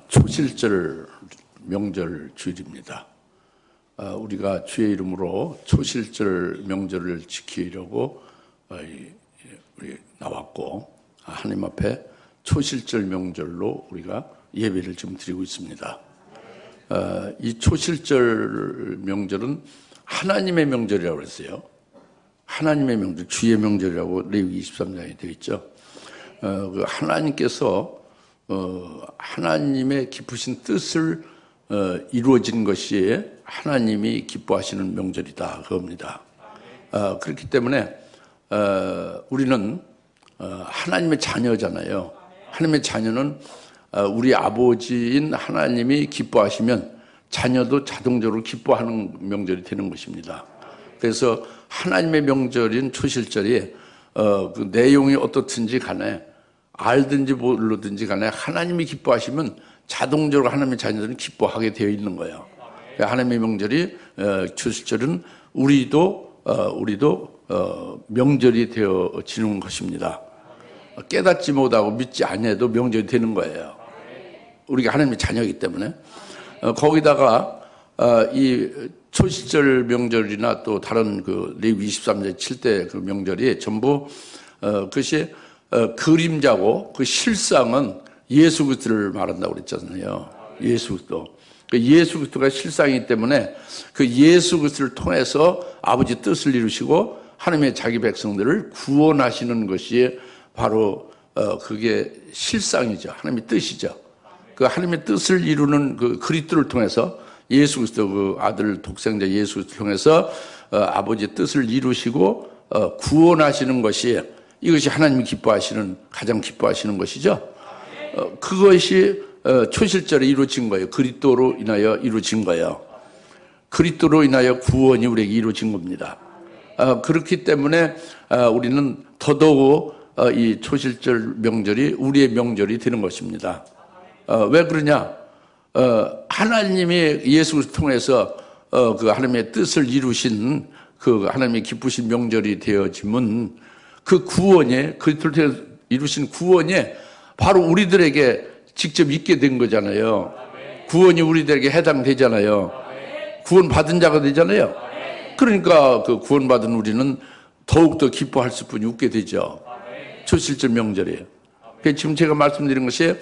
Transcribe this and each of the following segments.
초실절 명절 주일입니다. 우리가 주의 이름으로 초실절 명절을 지키려고 우리 나왔고, 하나님 앞에 초실절 명절로 우리가 예배를 지금 드리고 있습니다. 이 초실절 명절은 하나님의 명절이라고 그랬어요. 하나님의 명절, 주의 명절이라고 레위기 23장에 되어 있죠. 그 하나님께서 하나님의 깊으신 뜻을 이루어진 것이 하나님이 기뻐하시는 명절이다 그겁니다. 그렇기 때문에 우리는 하나님의 자녀잖아요. 하나님의 자녀는 우리 아버지인 하나님이 기뻐하시면 자녀도 자동적으로 기뻐하는 명절이 되는 것입니다. 그래서 하나님의 명절인 초실절이 그 내용이 어떻든지 간에 알든지 모르든지 간에 하나님이 기뻐하시면 자동적으로 하나님의 자녀들은 기뻐하게 되어 있는 거예요. 하나님의 명절이 초실절은 우리도 명절이 되어지는 것입니다. 깨닫지 못하고 믿지 아니해도 명절이 되는 거예요. 우리가 하나님의 자녀이기 때문에. 거기다가 이 초실절 명절이나 또 다른 그 레위기 23장 7대 그 명절이 전부 그것이 그림자고 그 실상은 예수 그리스도를 말한다고 그랬잖아요. 예수 그리스도. 예수 그리스도가 실상이기 때문에 그 예수 그리스도를 통해서 아버지 뜻을 이루시고 하나님의 자기 백성들을 구원하시는 것이 바로 그게 실상이죠. 하나님의 뜻이죠. 그 하나님의 뜻을 이루는 그 그리스도를 통해서 예수 그리스도 그 아들 독생자 예수 그리스도를 통해서 아버지의 뜻을 이루시고 구원하시는 것이 이것이 하나님이 기뻐하시는 가장 기뻐하시는 것이죠. 그것이 초실절에 이루어진 거예요. 그리스도로 인하여 이루어진 거예요. 그리스도로 인하여 구원이 우리에게 이루어진 겁니다. 그렇기 때문에 우리는 더더욱 이 초실절 명절이 우리의 명절이 되는 것입니다. 왜 그러냐? 하나님이 예수 그리스도를 통해서 그 하나님의 뜻을 이루신 그 하나님의 기쁘신 명절이 되어지면 그 구원이 그리스도를 통해서 이루신 구원이 바로 우리들에게 직접 있게 된 거잖아요. 구원이 우리들에게 해당되잖아요. 구원 받은 자가 되잖아요. 그러니까 그 구원 받은 우리는 더욱더 기뻐할 수뿐이 없게 되죠. 초실절 명절이에요. 지금 제가 말씀드린 것이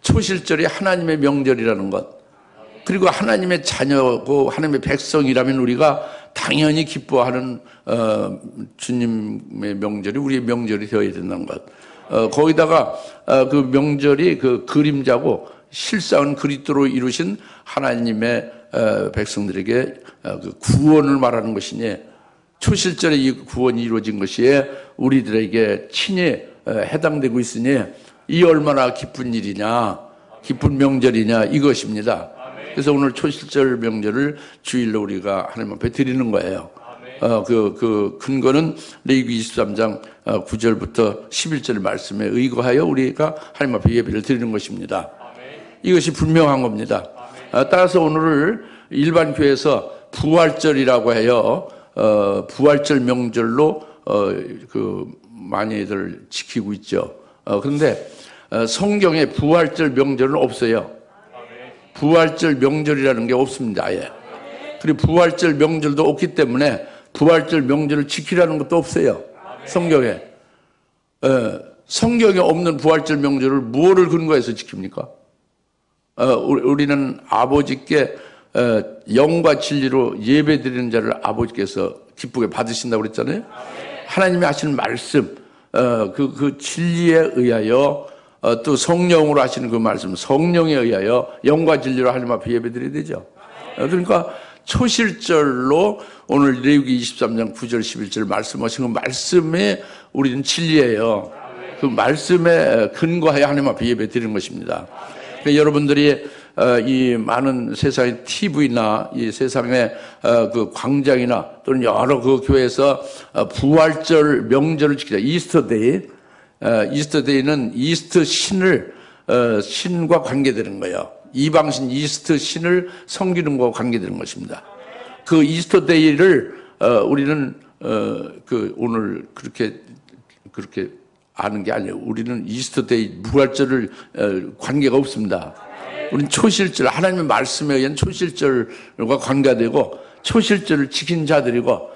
초실절이 하나님의 명절이라는 것, 그리고 하나님의 자녀고 하나님의 백성이라면 우리가 당연히 기뻐하는 주님의 명절이 우리의 명절이 되어야 된다는 것. 거기다가 그 명절이 그 그림자고 실상은 그리스도로 이루신 하나님의 백성들에게 그 구원을 말하는 것이니 초실절에 이 구원이 이루어진 것이 우리들에게 친히 해당되고 있으니 이 얼마나 기쁜 일이냐, 기쁜 명절이냐 이것입니다. 그래서 오늘 초실절 명절을 주일로 우리가 하나님 앞에 드리는 거예요. 그 근거는 레위기 23장 9절부터 11절 말씀에 의거하여 우리가 하나님 앞에 예배를 드리는 것입니다. 이것이 분명한 겁니다. 따라서 오늘을 일반 교회에서 부활절이라고 해요. 부활절 명절로 그 많이들 지키고 있죠. 그런데 성경에 부활절 명절은 없어요. 부활절 명절이라는 게 없습니다. 아예. 그리고 부활절 명절도 없기 때문에 부활절 명절을 지키라는 것도 없어요. 성경에. 성경에 없는 부활절 명절을 무엇을 근거해서 지킵니까? 우리는 아버지께 영과 진리로 예배드리는 자를 아버지께서 기쁘게 받으신다고 그랬잖아요. 하나님이 하시는 말씀, 그 진리에 의하여 또 성령으로 하시는 그 말씀, 성령에 의하여 영과 진리로 하나님 앞에 예배드려야 되죠. 그러니까 초실절로 오늘 레위기 23장 9절 11절 말씀하신 그 말씀에 우리는 진리예요. 그 말씀에 근거하여 하나님 앞에 예배드리는 것입니다. 그러니까 여러분들이 이 많은 세상의 TV나 이 세상의 그 광장이나 또는 여러 그 교회에서 부활절 명절을 지키자. 이스터데이는 이스터 신과 관계되는 거예요. 이방신 이스터 신을 섬기는 것과 관계되는 것입니다. 그 이스터데이를 우리는 그 오늘 그렇게 아는 게 아니에요. 우리는 이스터데이 부활절을 관계가 없습니다. 우리는 초실절, 하나님의 말씀에 의한 초실절과 관계되고 초실절을 지킨 자들이고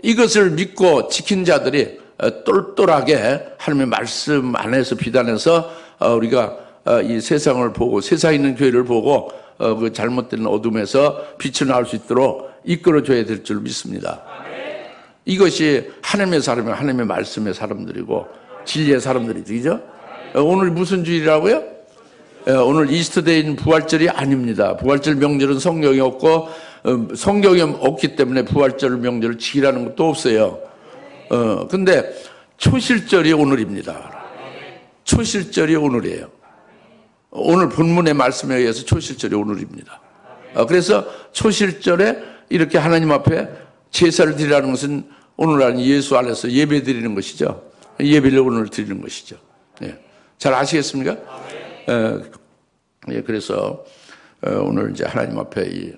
이것을 믿고 지킨 자들이 똘똘하게 하나님의 말씀 안에서 비단해서 우리가 이 세상을 보고 세상에 있는 교회를 보고 그 잘못된 어둠에서 빛을 나올 수 있도록 이끌어줘야 될 줄 믿습니다. 이것이 하나님의 사람이 하나님의 말씀의 사람들이고 진리의 사람들이죠. 그죠? 오늘 무슨 주일이라고요? 오늘 이스터데이는 부활절이 아닙니다. 부활절 명절은 성경이 없고 성경이 없기 때문에 부활절 명절을 지키라는 것도 없어요. 근데 초실절이 오늘입니다. 초실절이 오늘이에요. 오늘 본문의 말씀에 의해서 초실절이 오늘입니다. 그래서 초실절에 이렇게 하나님 앞에 제사를 드리라는 것은 오늘 안에 예수 안에서 예배 드리는 것이죠. 예배를 오늘 드리는 것이죠. 예. 잘 아시겠습니까? 예, 그래서 오늘 이제 하나님 앞에 이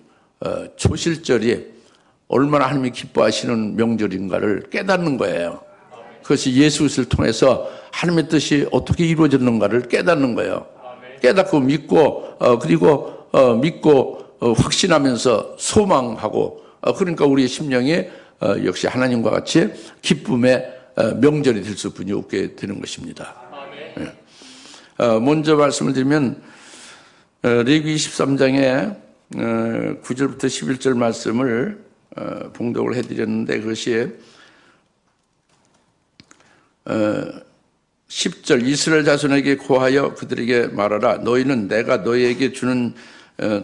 초실절이 얼마나 하나님이 기뻐하시는 명절인가를 깨닫는 거예요. 그것이 예수 그리스도를 통해서 하나님의 뜻이 어떻게 이루어졌는가를 깨닫는 거예요. 깨닫고 믿고 그리고 믿고 확신하면서 소망하고 그러니까 우리의 심령이 역시 하나님과 같이 기쁨의 명절이 될 수뿐이 없게 되는 것입니다. 먼저 말씀을 드리면 레위기 23장의 9절부터 11절 말씀을 봉독을 해드렸는데 그것이 10절 이스라엘 자손에게 고하여 그들에게 말하라 너희는 내가 너희에게 주는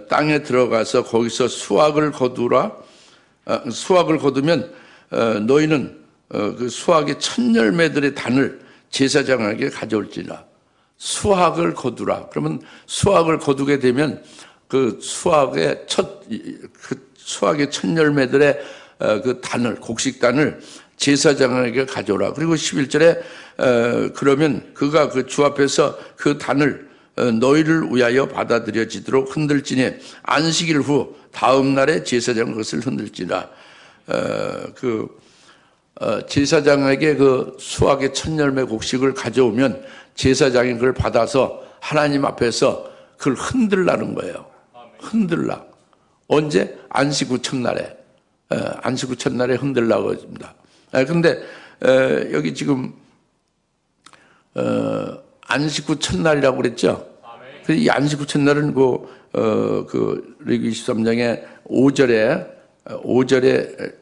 땅에 들어가서 거기서 수확을 거두라. 수확을 거두면 너희는 그 수확의 첫 열매들의 단을 제사장에게 가져올지라. 수확을 거두라. 그러면 수확을 거두게 되면 그 수확의 첫 열매들의 그 단을 곡식단을 제사장에게 가져오라. 그리고 11절에 그러면 그가 그 주 앞에서 그 단을 너희를 위하여 받아들여지도록 흔들지니 안식일 후 다음 날에 제사장은 그것을 흔들지라. 제사장에게 그 수확의 첫 열매 곡식을 가져오면 제사장이 그걸 받아서 하나님 앞에서 그걸 흔들라는 거예요. 흔들라. 언제? 안식 후 첫날에. 안식 후 첫날에 흔들라고 합니다. 근데 여기 지금 안식 후 첫날이라고 그랬죠? 이 안식 후 첫날은 그 레위기 23장의 5절에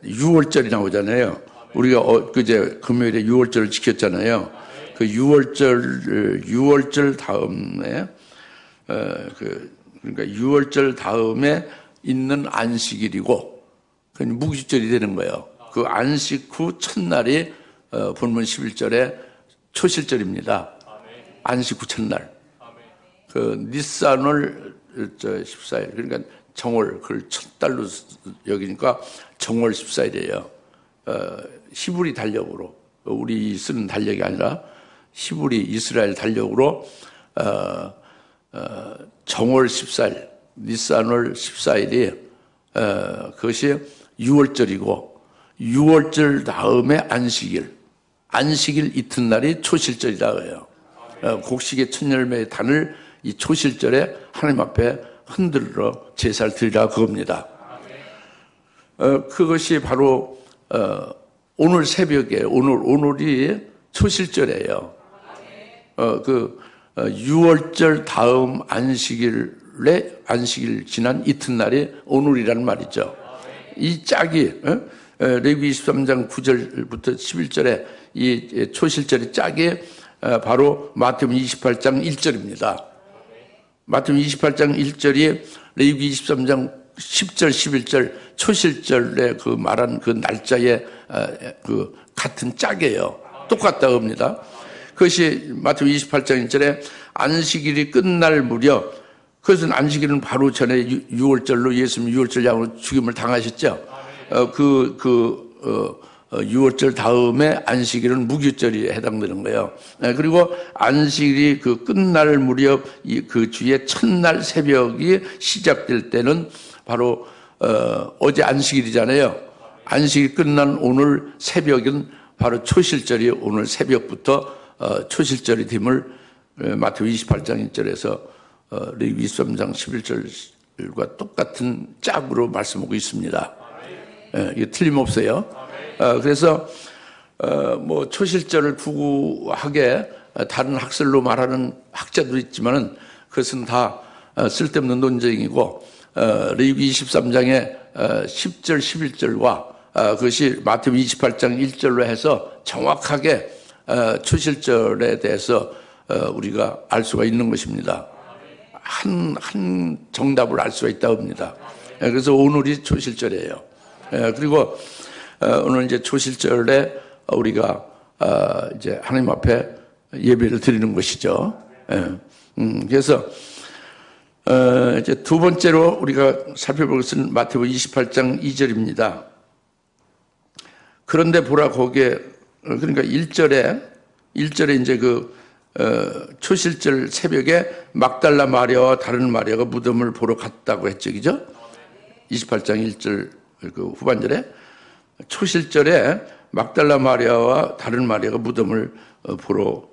6월절이 나오잖아요. 우리가 그제 금요일에 6월절을 지켰잖아요. 그 6월절 다음에 그러니까 6월절 다음에 있는 안식일이고 그 무교절이 되는 거예요. 그 안식 후 첫날이 본문 11절에 초실절입니다. 안식 후 첫날. 그 니산월 14일 그러니까 정월 그걸 첫 달로 여기니까 정월 14일이에요. 히브리 달력으로 우리 쓰는 달력이 아니라 히브리 이스라엘 달력으로 정월 14일 니산월 14일이 그것이 6월절이고 6월절 다음에 안식일 이튿날이 초실절이라고 해요. 곡식의 첫 열매의 단을 이 초실절에 하나님 앞에 흔들어 제사를 드리라 그겁니다. 그것이 바로 오늘 새벽에 오늘이 초실절이에요. 6월절 다음 안식일 지난 이튿날이 오늘이라는 말이죠. 이 짝이 레위기 23장 9절부터 11절에 이 초실절의 짝이 바로 마태복음 28장 1절입니다. 마태복음 28장 1절이 레위기 23장 10절 11절 초실절에 그 말한 그 날짜에 그 같은 짝이에요. 똑같다고 합니다. 그것이 마태복음 28장 1절에 안식일이 끝날 무렵 그것은 안식일은 바로 전에 6월절로 예수님 6월절 양으로 죽임을 당하셨죠. 6월절 다음에 안식일은 무교절이 해당되는 거예요. 그리고 안식일이 그 끝날 무렵 그 주의 첫날 새벽이 시작될 때는 바로 어제 안식일이잖아요. 안식일 끝난 오늘 새벽은 바로 초실절이 오늘 새벽부터 초실절이 됨을 마태복음 28장 1절에서 레위기 23장 11절과 똑같은 짝으로 말씀하고 있습니다. 이게 틀림없어요. 그래서 뭐 초실절을 구구하게 다른 학설로 말하는 학자도 있지만은 그것은 다 쓸데없는 논쟁이고, 레위기 23장의 10절 11절과 그것이 마태복음 28장 1절로 해서 정확하게 초실절에 대해서 우리가 알 수가 있는 것입니다. 한 정답을 알 수가 있다고 합니다. 그래서 오늘이 초실절이에요. 그리고 오늘 이제 초실절에 우리가 이제 하나님 앞에 예배를 드리는 것이죠. 그래서 이제 두 번째로 우리가 살펴볼 것은 마태복음 28장 2절입니다. 그런데 보라, 거기에, 그러니까 1절에 이제 초실절 새벽에 막달라 마리아와 다른 마리아가 무덤을 보러 갔다고 했죠. 그죠? 28장 1절 그 후반절에 초실절에 막달라 마리아와 다른 마리아가 무덤을 보러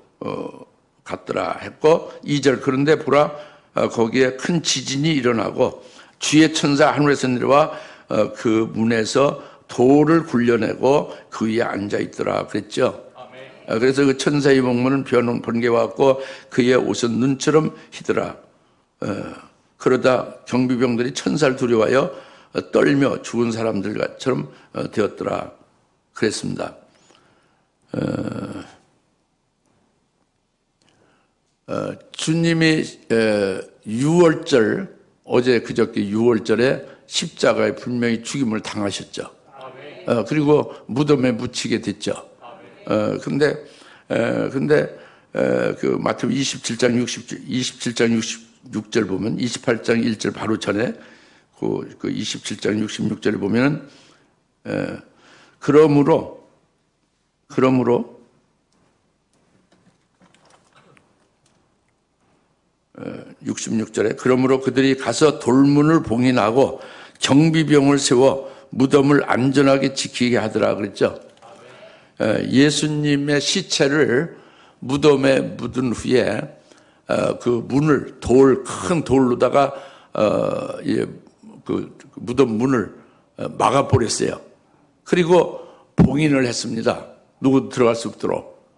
갔더라 했고, 2절 그런데 보라, 거기에 큰 지진이 일어나고 주의 천사 하늘에서 내려와 그 문에서 돌을 굴려내고 그 위에 앉아있더라 그랬죠. 그래서 그 천사의 목문은 번개와 같고 그의 옷은 눈처럼 희더라. 그러다 경비병들이 천사를 두려워하여 떨며 죽은 사람들처럼 되었더라 그랬습니다. 주님이 6월절, 어제 그저께 6월절에 십자가에 분명히 죽임을 당하셨죠. 그리고 무덤에 묻히게 됐죠. 근데 그 마태복음 27장 66절 보면 28장 1절 바로 전에 그 27장 66절에 보면은 그러므로 66절에 그러므로 그들이 가서 돌문을 봉인하고 경비병을 세워 무덤을 안전하게 지키게 하더라 그랬죠. 예수님의 시체를 무덤에 묻은 후에 그 문을 큰 돌로다가 그 무덤 문을 막아버렸어요. 그리고 봉인을 했습니다. 누구도 들어갈 수 없도록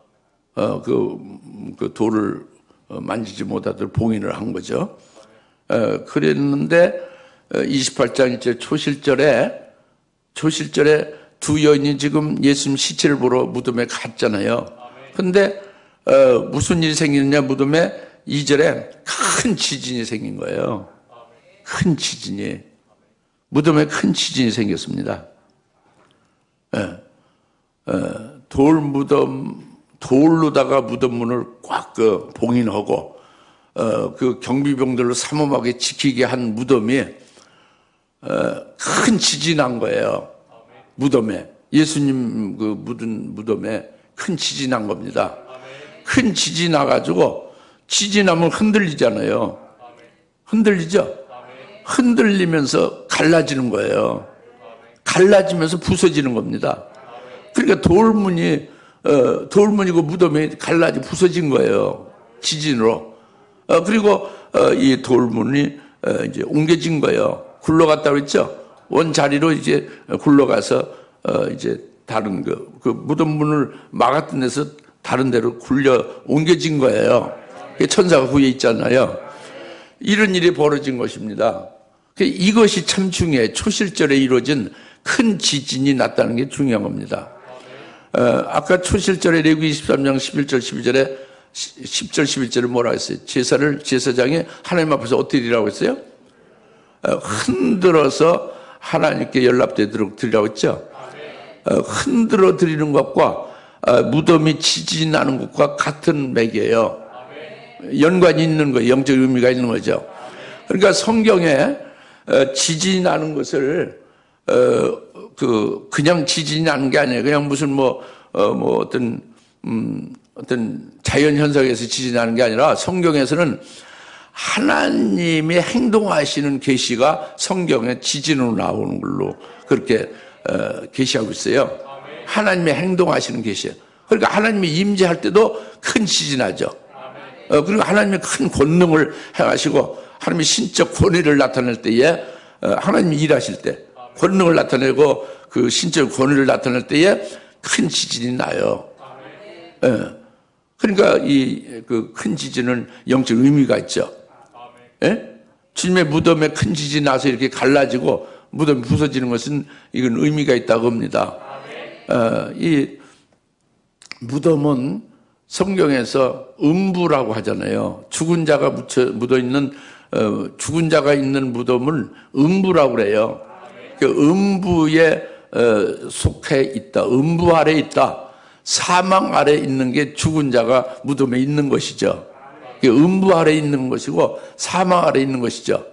그 돌을 만지지 못하도록 봉인을 한 거죠. 그랬는데 28장 이제 초실절에 두 여인이 지금 예수님 시체를 보러 무덤에 갔잖아요. 근데 무슨 일이 생기느냐, 무덤에 2절에 큰 지진이 생긴 거예요. 큰 지진이. 무덤에 큰 지진이 생겼습니다. 돌로다가 무덤 문을 꽉 봉인하고 그 경비병들로 삼엄하게 지키게 한 무덤이 큰 지진이 난 거예요. 무덤에, 예수님 그 묻은 무덤에 큰 지진이 난 겁니다. 큰 지진이 나가지고, 지진이 나면 흔들리잖아요. 흔들리죠? 흔들리면서 갈라지는 거예요. 갈라지면서 부서지는 겁니다. 그러니까 돌문이고 무덤이 부서진 거예요. 지진으로. 그리고 이 돌문이 이제 옮겨진 거예요. 굴러갔다고 했죠? 원자리로 이제 굴러가서 이제 다른 그 무덤 문을 막았던 데서 다른 데로 옮겨진 거예요. 천사가 후에 있잖아요. 이런 일이 벌어진 것입니다. 이것이 참 중요해요. 초실절에 이루어진 큰 지진이 났다는 게 중요한 겁니다. 아까 초실절에 레위기 23장 11절 12절에 10절 11절에 뭐라고 했어요? 제사장이 하나님 앞에서 어떻게 드리라고 했어요? 흔들어서 하나님께 연락되도록 드리라고 했죠. 흔들어 드리는 것과 무덤이 지진이 나는 것과 같은 맥이에요. 연관이 있는 거예요. 영적 의미가 있는 거죠. 그러니까 성경에 지진이 나는 것을 그냥 지진이 나는 게 아니에요. 그냥 무슨 어떤 자연 현상에서 지진이 나는 게 아니라 성경에서는 하나님이 행동하시는 계시가 성경에 지진으로 나오는 걸로 그렇게 계시하고 있어요. 하나님의 행동하시는 계시예요. 그러니까 하나님이 임재할 때도 큰 지진하죠. 그리고 하나님의 큰 권능을 행하시고 하나님의 신적 권위를 나타낼 때에 하나님이 일하실 때 권능을 나타내고 그 신적 권위를 나타낼 때에 큰 지진이 나요. 그러니까 이 그 큰 지진은 영적 의미가 있죠. 주님의 무덤에 큰 지진이 나서 이렇게 갈라지고 무덤이 부서지는 것은 이건 의미가 있다고 합니다. 이 무덤은 성경에서 음부라고 하잖아요. 죽은 자가 묻어 있는 죽은 자가 있는 무덤을 음부라고 그래요. 그 음부에 속해 있다. 음부 아래 있다. 사망 아래 있는 게 죽은 자가 무덤에 있는 것이죠. 음부 아래 있는 것이고 사망 아래 있는 것이죠.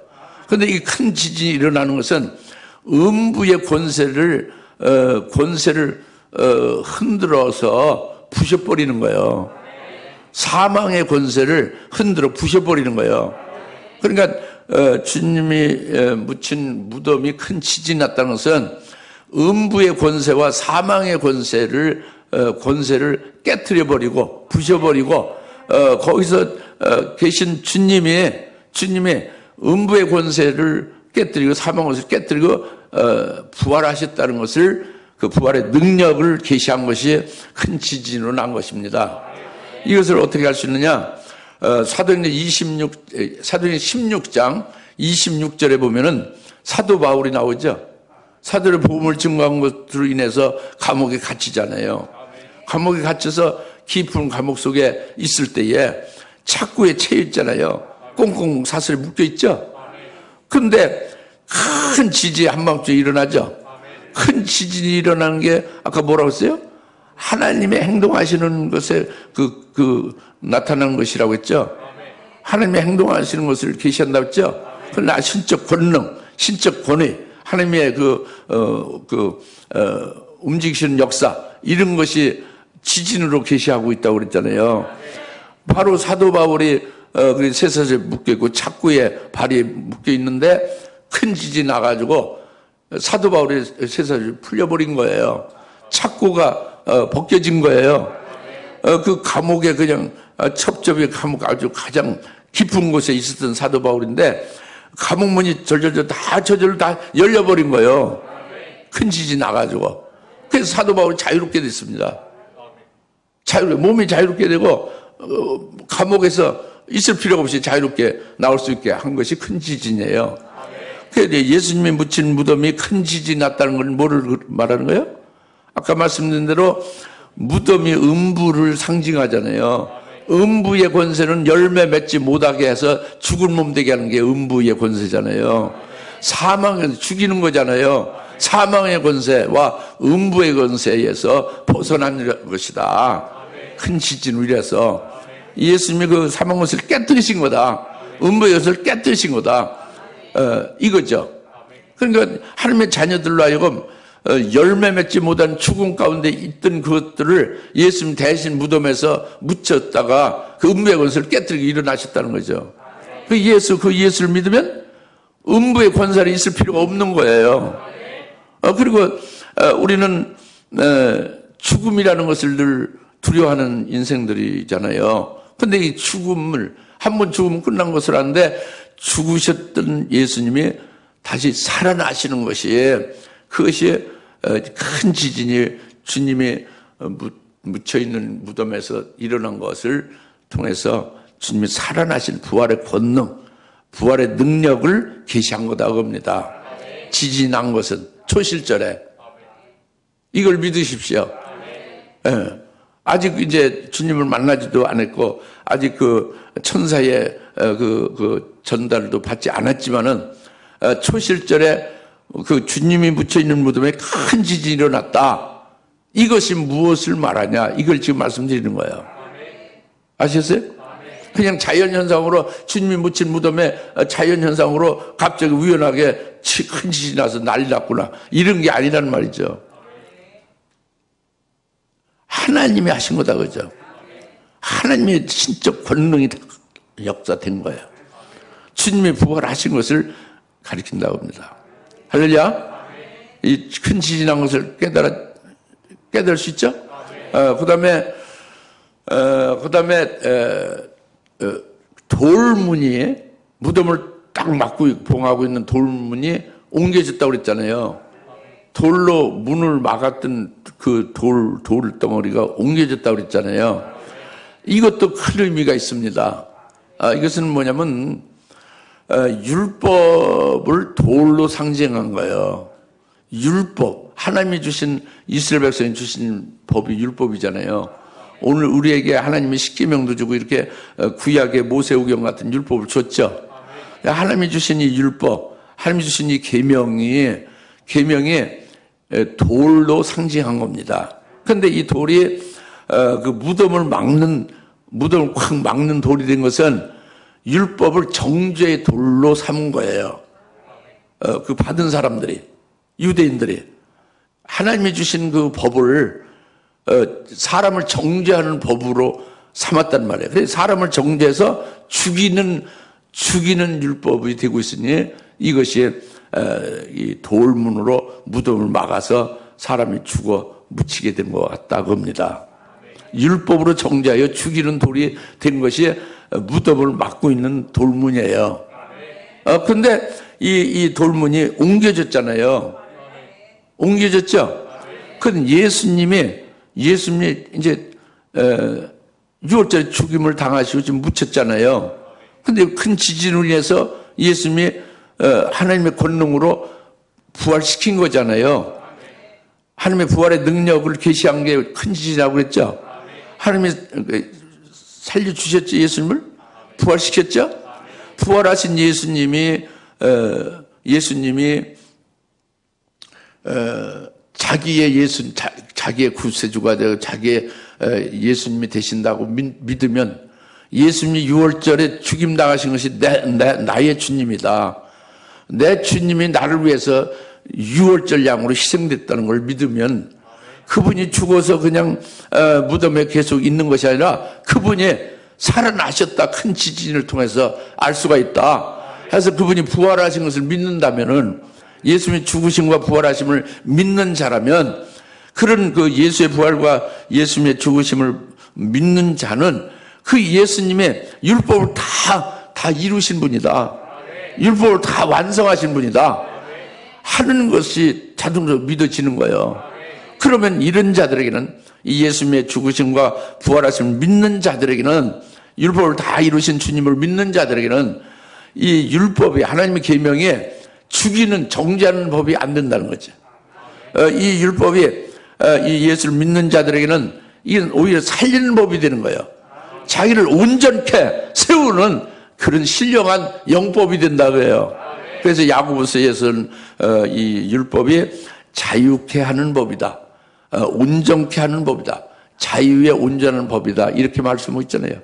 그런데 이 큰 지진이 일어나는 것은 음부의 권세를 흔들어서 부셔버리는 거예요. 사망의 권세를 흔들어 부셔버리는 거예요. 그러니까 주님이 묻힌 무덤이 큰 지진이 났다는 것은 음부의 권세와 사망의 권세를 깨트려버리고 부셔버리고 거기서 계신 주님이 음부의 권세를 깨뜨리고 사망의 권세를 깨뜨리고 부활하셨다는 것을 그 부활의 능력을 계시한 것이 큰 지진으로 난 것입니다. 이것을 어떻게 할 수 있느냐? 사도행전 16장 26절에 보면은 사도 바울이 나오죠. 사도의 복음을 증거한 것으로 인해서 감옥에 갇히잖아요. 감옥에 갇혀서 깊은 감옥 속에 있을 때에 착고에 채여 있잖아요. 꽁꽁 사슬에 묶여 있죠. 그런데 큰 지진이 한밤중에 일어나죠. 큰 지진이 일어나는 게 아까 뭐라고 했어요? 하나님의 행동하시는 것에 나타나는 것이라고 했죠. 하나님의 행동하시는 것을 계시한다고 했죠. 그러나 신적 권능, 신적 권위, 하나님의 움직이시는 역사, 이런 것이 지진으로 계시하고 있다고 그랬잖아요. 바로 사도 바울이 쇠사슬에 묶여있고 착구에 발이 묶여있는데 큰 지진이 나가지고 사도 바울의 쇠사슬이 풀려버린 거예요. 착구가 벗겨진 거예요. 그 감옥에 그냥 첩첩의 감옥 아주 가장 깊은 곳에 있었던 사도 바울인데 감옥 문이 절절절 다 저절로 다 열려버린 거예요. 큰 지진이 나가지고. 그래서 사도 바울이 자유롭게 됐습니다. 몸이 자유롭게 되고 감옥에서 있을 필요가 없이 자유롭게 나올 수 있게 한 것이 큰 지진이에요. 그래서 예수님이 묻힌 무덤이 큰 지진이 났다는 건 뭐를 말하는 거예요? 아까 말씀드린 대로 무덤이 음부를 상징하잖아요. 음부의 권세는 열매 맺지 못하게 해서 죽은 몸 되게 하는 게 음부의 권세잖아요. 사망에서 죽이는 거잖아요. 사망의 권세와 음부의 권세에서 벗어난 것이다. 큰 지진으로 인해서 예수님이 그 사망 권세를 깨뜨리신 거다. 음부의 권세를 깨뜨리신 거다. 이거죠. 그러니까 하나님의 자녀들로 하여금 열매 맺지 못한 죽음 가운데 있던 그것들을 예수님 대신 무덤에서 묻혔다가 그 음부의 권세를 깨뜨리고 일어나셨다는 거죠. 그 예수를 믿으면 음부의 권세를 있을 필요가 없는 거예요. 그리고 우리는 죽음이라는 것을 늘 두려워하는 인생들이잖아요. 근데 이 죽음을 한번 죽으면 끝난 것을 아는데 죽으셨던 예수님이 다시 살아나시는 것이 그것이 큰 지진이 주님이 묻혀있는 무덤에서 일어난 것을 통해서 주님이 살아나신 부활의 권능, 부활의 능력을 계시한 거다고 합니다. 지진이 난 것은 초실절에 이걸 믿으십시오. 아직 이제 주님을 만나지도 않았고 아직 그 천사의 그 전달도 받지 않았지만은 초실절에 그 주님이 묻혀있는 무덤에 큰 지진이 일어났다. 이것이 무엇을 말하냐? 이걸 지금 말씀드리는 거예요. 아셨어요? 그냥 자연현상으로 주님이 묻힌 무덤에 자연현상으로 갑자기 우연하게 큰 지진이 나서 난리 났구나. 이런 게 아니란 말이죠. 하나님이 하신 거다, 그죠? 하나님의 신적 권능이 역사된 거예요. 주님이 부활하신 것을 가리킨다고 합니다. 할렐루야. 이 큰 지진이 난 것을 깨달을 수 있죠? 그 다음에 돌문이 무덤을 딱 막고 봉하고 있는 돌문이 옮겨졌다고 그랬잖아요. 돌로 문을 막았던 그 돌덩어리가 옮겨졌다고 그랬잖아요. 이것도 큰 의미가 있습니다. 이것은 뭐냐면 율법을 돌로 상징한 거예요. 율법, 하나님이 주신, 이스라엘 백성이 주신 법이 율법이잖아요. 오늘 우리에게 하나님이 십계명도 주고 이렇게 구약의 모세오경 같은 율법을 줬죠. 하나님이 주신 이 율법, 하나님이 주신 이 계명이 돌로 상징한 겁니다. 그런데 이 돌이 그 무덤을 확 막는 돌이 된 것은 율법을 정죄의 돌로 삼은 거예요. 그 받은 사람들이, 유대인들이 하나님이 주신 그 법을 사람을 정죄하는 법으로 삼았단 말이에요. 그래서 사람을 정죄해서 죽이는 율법이 되고 있으니 이것이 이 돌문으로 무덤을 막아서 사람이 죽어 묻히게 된 것 같다고 합니다. 율법으로 정죄하여 죽이는 돌이 된 것이 무덤을 막고 있는 돌문이에요. 그런데 이 돌문이 옮겨졌잖아요. 옮겨졌죠? 그건 예수님이 이제 6월절에 죽임을 당하시고 지금 묻혔잖아요. 근데 큰 지진으로 인해서 예수님이 하나님의 권능으로 부활시킨 거잖아요. 하나님의 부활의 능력을 계시한 게 큰 지진이라고 그랬죠. 하나님이 살려주셨죠. 예수님을 부활시켰죠. 부활하신 예수님이 자기의 구세주가 되고 자기의 예수님이 되신다고 믿으면 예수님이 6월절에 죽임 당하신 것이 나의 주님이다. 내 주님이 나를 위해서 6월절 양으로 희생됐다는 걸 믿으면 그분이 죽어서 그냥 무덤에 계속 있는 것이 아니라 그분이 살아나셨다. 큰 지진을 통해서 알 수가 있다. 해서 그분이 부활하신 것을 믿는다면은 예수님이 죽으심과 부활하심을 믿는 자라면 그런 그 예수의 부활과 예수님의 죽으심을 믿는 자는 그 예수님의 율법을 다 이루신 분이다. 율법을 다 완성하신 분이다. 하는 것이 자동적으로 믿어지는 거예요. 그러면 이런 자들에게는 이 예수님의 죽으심과 부활하심을 믿는 자들에게는 율법을 다 이루신 주님을 믿는 자들에게는 이 율법이 하나님의 계명에 죽이는 정죄하는 법이 안 된다는 거죠. 이 율법이 이 예수를 믿는 자들에게는 이건 오히려 살리는 법이 되는 거예요. 자기를 온전케 세우는 그런 신령한 영법이 된다고 해요. 그래서 야고보서에서는 이 율법이 자유케 하는 법이다. 온전케 하는 법이다. 자유에 온전한 법이다. 이렇게 말씀하고 있잖아요.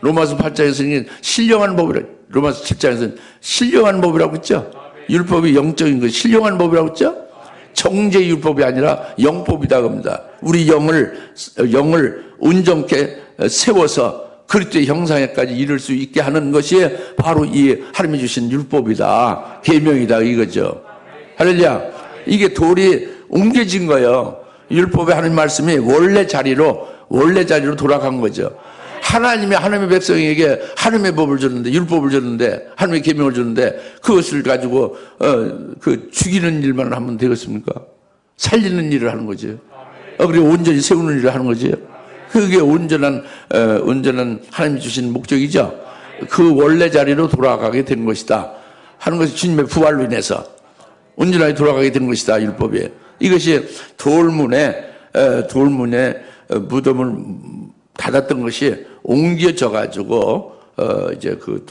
로마서 8장에서는 신령한 법이라, 로마서 7장에서는 신령한 법이라고 했죠. 율법이 영적인 것, 신령한 법이라고 했죠. 정죄 율법이 아니라 영법이다 겁니다. 우리 영을 온전케 세워서 그리스도의 형상에까지 이를 수 있게 하는 것이 바로 이 하나님이 주신 율법이다. 계명이다 이거죠. 할렐루야. 이게 돌이 옮겨진 거예요. 율법의 하나님 말씀이 원래 자리로 돌아간 거죠. 하나님의 백성에게 하나님의 법을 줬는데, 율법을 줬는데, 하나님의 계명을 줬는데, 그것을 가지고, 죽이는 일만 하면 되겠습니까? 살리는 일을 하는 거죠. 그리고 온전히 세우는 일을 하는 거죠. 그게 온전한 하나님이 주신 목적이죠. 그 원래 자리로 돌아가게 된 것이다. 하는 것이 주님의 부활로 인해서 온전하게 돌아가게 된 것이다. 율법에. 이것이 돌문에 무덤을 닫았던 것이 옮겨져 가지고 이제 그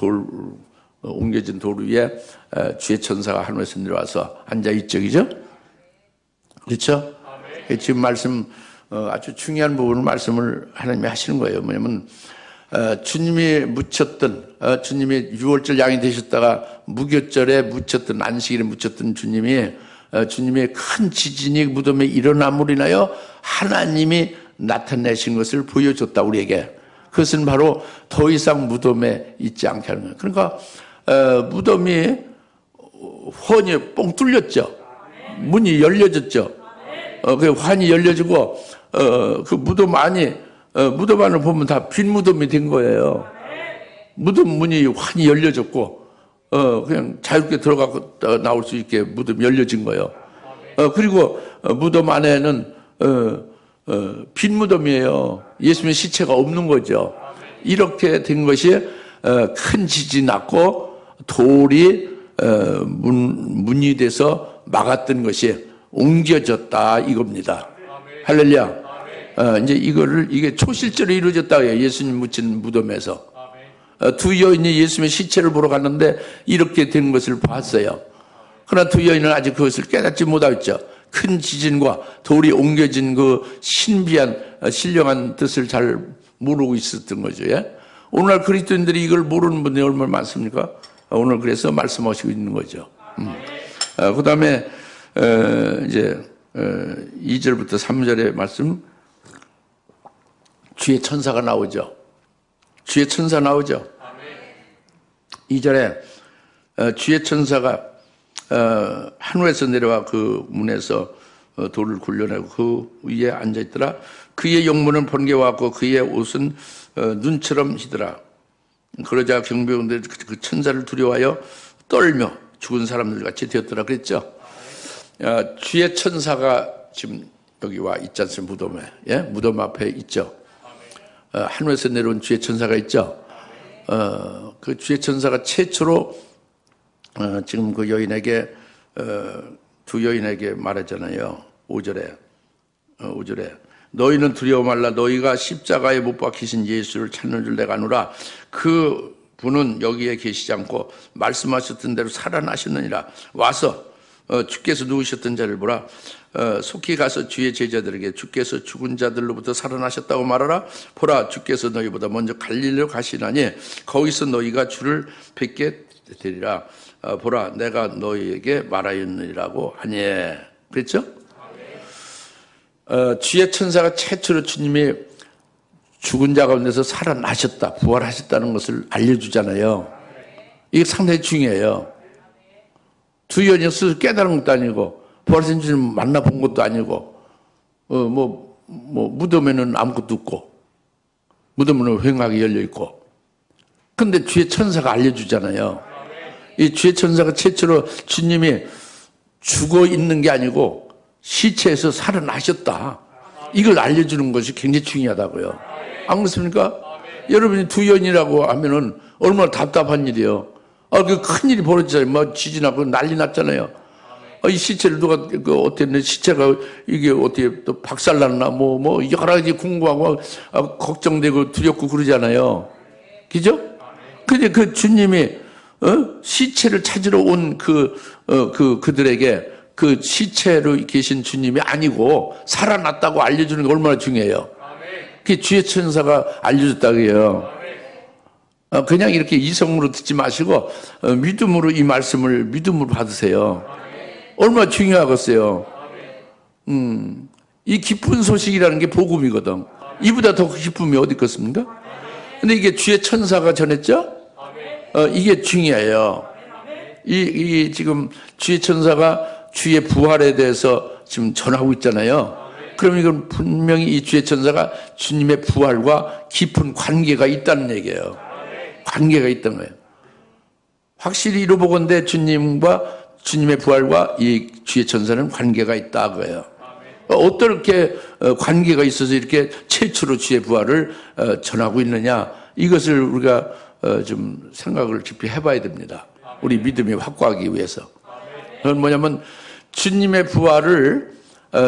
옮겨진 돌 위에 주의 천사가 하늘에서 내려와서 앉아 있죠. 그렇죠? 지금 말씀 아주 중요한 부분을 말씀을 하나님이 하시는 거예요. 뭐냐면 주님이 묻혔던 주님이 6월절 양이 되셨다가 무교절에 묻혔던 안식일에 묻혔던 주님이 큰 지진이 무덤에 일어남으로 인하여 하나님이 나타내신 것을 보여줬다 우리에게. 그것은 바로 더 이상 무덤에 있지 않게 하는 거예요. 그러니까 무덤이 환히 뻥 뚫렸죠. 문이 열려졌죠. 그 환히 열려지고 그 무덤 안을 보면 다 빈 무덤이 된 거예요. 무덤 문이 환히 열려졌고, 그냥 자유롭게 들어가고 나올 수 있게 무덤이 열려진 거예요. 그리고 무덤 안에는 빈 무덤이에요. 예수님의 시체가 없는 거죠. 이렇게 된 것이 큰 지진이 났고 돌이 문이 돼서 막았던 것이 옮겨졌다 이겁니다. 할렐루야. 이제 이게 초실제로 이루어졌다고 해요. 예수님 묻힌 무덤에서. 두 여인이 예수님의 시체를 보러 갔는데 이렇게 된 것을 봤어요. 그러나 두 여인은 아직 그것을 깨닫지 못하였죠. 큰 지진과 돌이 옮겨진 그 신비한 신령한 뜻을 잘 모르고 있었던 거죠. 예? 오늘날 그리스도인들이 이걸 모르는 분들이 얼마나 많습니까? 오늘 그래서 말씀하시고 있는 거죠. 그 다음에 이제 2절부터 3절의 말씀, 주의 천사가 나오죠. 주의 천사 나오죠. 2절에 주의 천사가 하늘에서 내려와 그 문에서 돌을 굴려내고 그 위에 앉아있더라. 그의 용모는 번개와 같고 그의 옷은 눈처럼 희더라. 그러자 경비병들이 그 천사를 두려워하여 떨며 죽은 사람들 같이 되었더라 그랬죠. 주의 천사가 지금 여기 와 있지 않습니까? 무덤에. 예? 무덤 앞에 있죠. 하늘에서 내려온 주의 천사가 있죠. 그 주의 천사가 최초로 지금 그 여인에게 두 여인에게 말하잖아요. 5절에 너희는 두려워 말라. 너희가 십자가에 못 박히신 예수를 찾는 줄 내가 아노라. 그 분은 여기에 계시지 않고 말씀하셨던 대로 살아나셨느니라. 와서 주께서 누우셨던 자를 보라. 속히 가서 주의 제자들에게 주께서 죽은 자들로부터 살아나셨다고 말하라. 보라, 주께서 너희보다 먼저 갈릴리로 가시나니 거기서 너희가 주를 뵙게 되리라. 보라, 내가 너희에게 말하였느니라고 하니. 그랬죠? 주의 천사가 최초로 주님이 죽은 자 가운데서 살아나셨다, 부활하셨다는 것을 알려주잖아요. 이게 상당히 중요해요. 두 여인이 스스로 깨달은 것도 아니고 부활하신 주님 만나본 것도 아니고 무덤에는 아무것도 없고 무덤은 휑하게 열려있고, 근데 주의 천사가 알려주잖아요. 이 주의 천사가 최초로 주님이 죽어 있는 게 아니고 시체에서 살아나셨다, 이걸 알려주는 것이 굉장히 중요하다고요. 안 그렇습니까? 여러분이 두 여인이라고 하면은 얼마나 답답한 일이에요. 그 큰 일이 벌어지잖아요. 지진하고 난리 났잖아요. 이 시체를 누가, 어땠네, 시체가 이게 어떻게 또 박살났나, 여러 가지 궁금하고, 걱정되고 두렵고 그러잖아요. 그죠? 근데 그 주님이, 시체를 찾으러 온 그들에게 그 시체로 계신 주님이 아니고 살아났다고 알려주는 게 얼마나 중요해요. 그게 주의 천사가 알려줬다고 해요. 그냥 이렇게 이성으로 듣지 마시고 믿음으로 이 말씀을 믿음으로 받으세요. 얼마나 중요하겠어요. 이 기쁜 소식이라는 게 복음이거든. 이보다 더 기쁨이 어디 있겠습니까? 근데 이게 주의 천사가 전했죠? 이게 중요해요. 이 지금 주의 천사가 주의 부활에 대해서 지금 전하고 있잖아요. 그러면 이건 분명히 이 주의 천사가 주님의 부활과 깊은 관계가 있다는 얘기예요. 관계가 있다는 거예요. 확실히 이루어보건대 주님과 주님의 부활과 이 주의 천사는 관계가 있다고요. 어떻게 관계가 있어서 이렇게 최초로 주의 부활을 전하고 있느냐, 이것을 우리가 좀 생각을 깊이 해봐야 됩니다. 우리 믿음이 확고하기 위해서. 그건 뭐냐면 주님의 부활을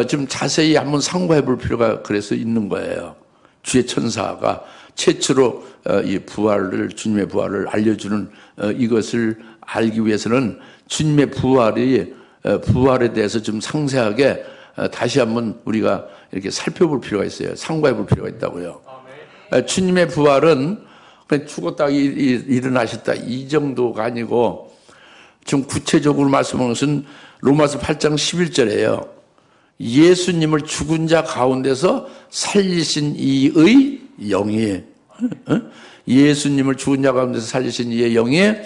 좀 자세히 한번 상고해 볼 필요가 그래서 있는 거예요. 주의 천사가 최초로 이 부활을, 주님의 부활을 알려주는 이것을 알기 위해서는 주님의 부활에 대해서 좀 상세하게 다시 한번 우리가 이렇게 살펴볼 필요가 있어요. 상고해 볼 필요가 있다고요. 주님의 부활은 그냥 죽었다가 일어나셨다, 이 정도가 아니고 좀 구체적으로 말씀하는 것은 로마서 8장 11절이에요. 예수님을 죽은 자 가운데서 살리신 이의 영이, 예수님을 죽은 자 가운데서 살리신 이의 영이